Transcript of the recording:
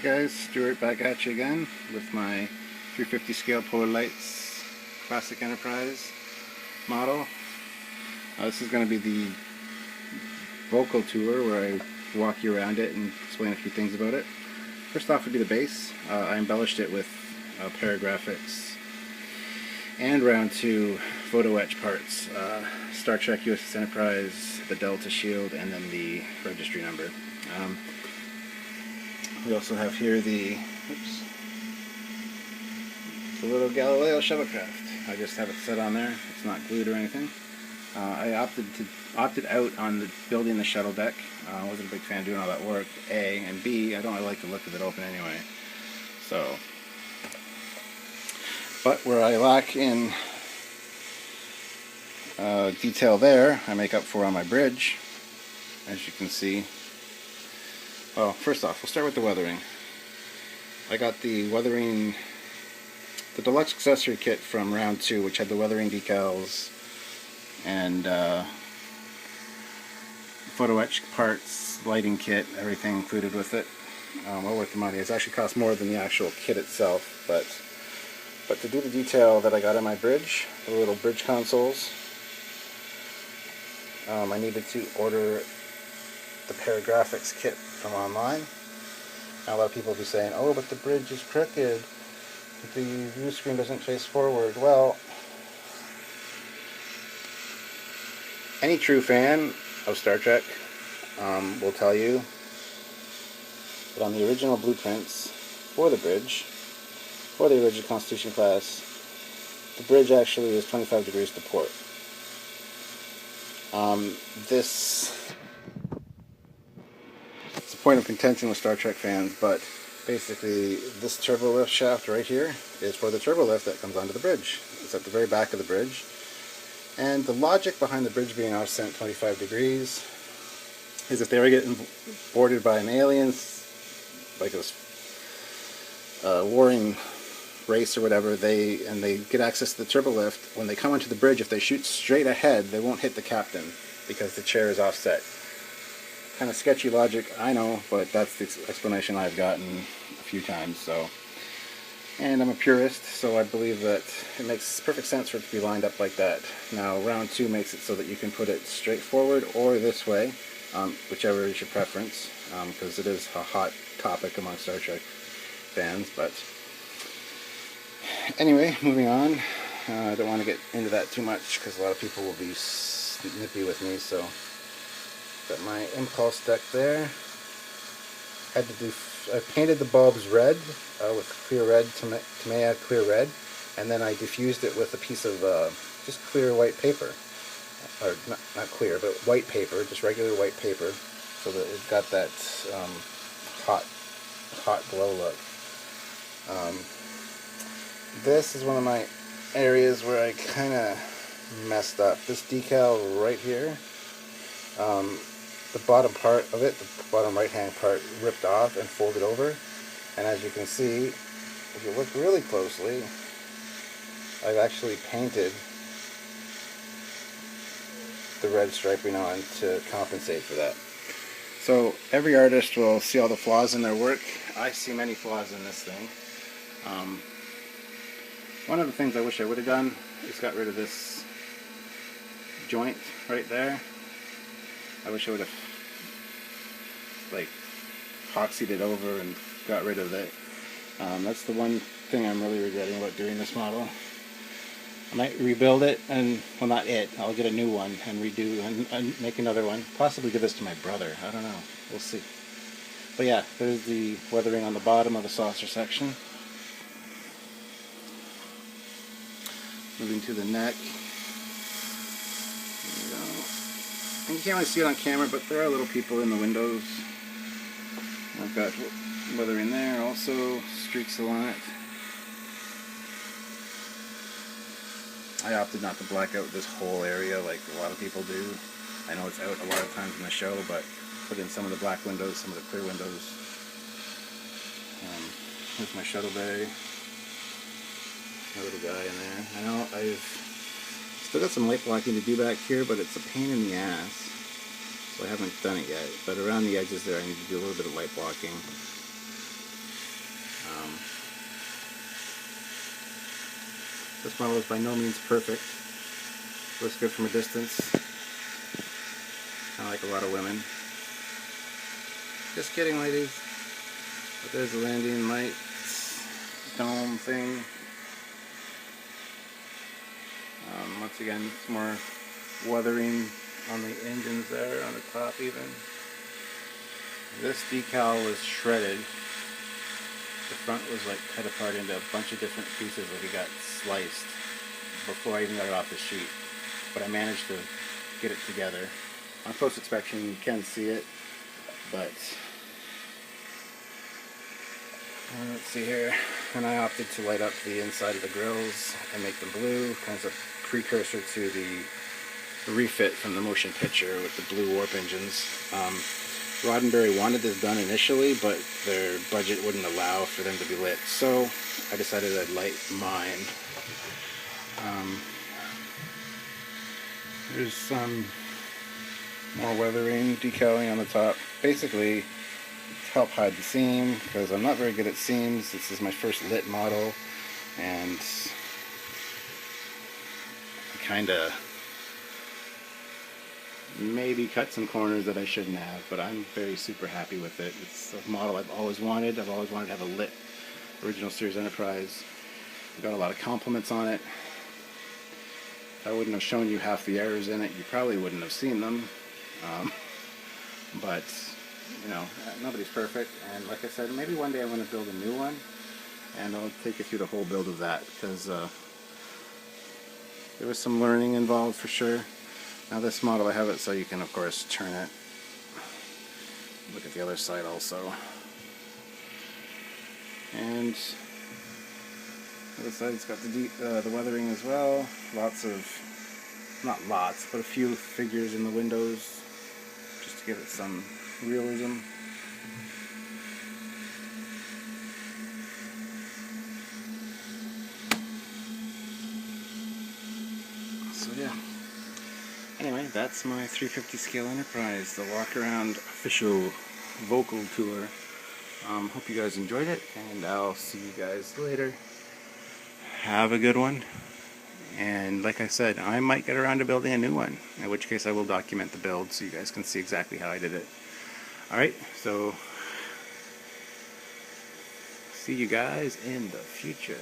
Hey guys, Stuart back at you again with my 350 scale Polar Lights Classic Enterprise model. This is going to be the vocal tour where I walk you around it and explain a few things about it. First off would be the base. I embellished it with paragraphics and round 2 photo etch parts. Star Trek USS Enterprise, the Delta Shield, and then the registry number. We also have here the little Galileo shuttlecraft. I just have it set on there. It's not glued or anything. I opted out on building the shuttle deck. I wasn't a big fan of doing all that work, A, and B, I don't really like the look of it open anyway. So, but where I lack in detail there, I make up for on my bridge, as you can see. Well, first off, we'll start with the weathering. I got the deluxe accessory kit from round 2, which had the weathering decals and photo etch parts, lighting kit, everything included with it. Well worth the money. It's actually cost more than the actual kit itself, but to do the detail that I got on my bridge, the little bridge consoles, I needed to order the paragraphics kit from online. Now a lot of people will be saying, oh, but the bridge is crooked, the view screen doesn't face forward. Well, any true fan of Star Trek will tell you that on the original blueprints for the bridge, for the original Constitution class, the bridge actually is 25 degrees to port. It's a point of contention with Star Trek fans, but basically this turbo lift shaft right here is for the turbo lift that comes onto the bridge. It's at the very back of the bridge. And the logic behind the bridge being offset 25 degrees is if they were getting boarded by an alien, like a warring race or whatever, they get access to the turbo lift, when they come onto the bridge, if they shoot straight ahead, they won't hit the captain because the chair is offset. Kind of sketchy logic, I know, but that's the explanation I've gotten a few times. So, and I'm a purist, so I believe that it makes perfect sense for it to be lined up like that. Now, round 2 makes it so that you can put it straight forward or this way, whichever is your preference, because it is a hot topic among Star Trek fans. But anyway, moving on. I don't want to get into that too much because a lot of people will be nippy with me. So, got my impulse deck there. I painted the bulbs red with clear red, Tamiya clear red, and then I diffused it with a piece of just clear white paper, or not clear, but white paper, just regular white paper, so that it got that hot glow look. This is one of my areas where I kind of messed up. This decal right here, the bottom part of it, the bottom right hand part, ripped off and folded over, and as you can see, if you look really closely, I've actually painted the red striping on to compensate for that. So every artist will see all the flaws in their work. I see many flaws in this thing. One of the things I wish I would have done is got rid of this joint right there. I wish I would have epoxied it over and got rid of it. That's the one thing I'm really regretting about doing this model. I might rebuild it, and well, not it. I'll get a new one and redo and make another one. Possibly give this to my brother. I don't know. We'll see. But yeah, there's the weathering on the bottom of the saucer section. Moving to the neck. There we go. And you can't really see it on camera, but there are little people in the windows. I've got weathering there, also streaks along it. I opted not to black out this whole area like a lot of people do. I know it's out a lot of times in the show, but put in some of the black windows, some of the clear windows. Here's my shuttle bay. A little guy in there. I know I've still got some light blocking to do back here, but it's a pain in the ass. So I haven't done it yet, but around the edges there I need to do a little bit of light blocking. This model is by no means perfect. Looks good from a distance. Kind of like a lot of women. Just kidding, ladies. But there's the landing light dome thing. Once again, some more weathering on the engines there, on the top even. This decal was shredded. The front was like cut apart into a bunch of different pieces, like it got sliced before I even got it off the sheet. But I managed to get it together. On close inspection you can see it, but let's see here. And I opted to light up the inside of the grills and make them blue, kind of a precursor to the refit from the motion picture with the blue warp engines. Roddenberry wanted this done initially, but their budget wouldn't allow for them to be lit, so I decided I'd light mine. There's some more weathering, decaling on the top, basically to help hide the seam, because I'm not very good at seams. This is my first lit model, and I kind of maybe cut some corners that I shouldn't have, but I'm very super happy with it. It's a model I've always wanted. I've always wanted to have a lit original TOS Enterprise. I got a lot of compliments on it. If I wouldn't have shown you half the errors in it, you probably wouldn't have seen them. But, you know, nobody's perfect. And like I said, maybe one day I want to build a new one, and I'll take you through the whole build of that, because there was some learning involved for sure. Now this model, I have it so you can, of course, turn it. Look at the other side also. And the other side's got the weathering as well. Lots of, not lots, but a few figures in the windows, just to give it some realism. So yeah. Anyway, that's my 350 scale Enterprise, the walk around official vocal tour. Hope you guys enjoyed it, and I'll see you guys later. Have a good one. And like I said, I might get around to building a new one, in which case I will document the build so you guys can see exactly how I did it. Alright, so see you guys in the future.